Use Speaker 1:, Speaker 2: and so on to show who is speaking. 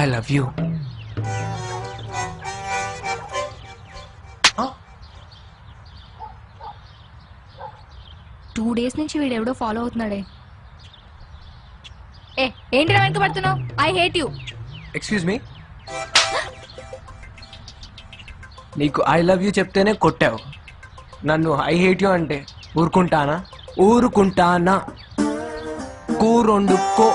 Speaker 1: I love you.
Speaker 2: 2 days నుంచి వీడెవడో follow అవుతున్నాడే. ఏంటి వెనక పడుతున్నావు? I hate you.
Speaker 1: Excuse me, నీకు ఐ లవ్ యూ చెప్తేనే కొట్టావు, నన్ను ఐ హేట్ యూ అంటే ఊరుకుంటానా? ఊరుకుంటానా? కూరొండుకో.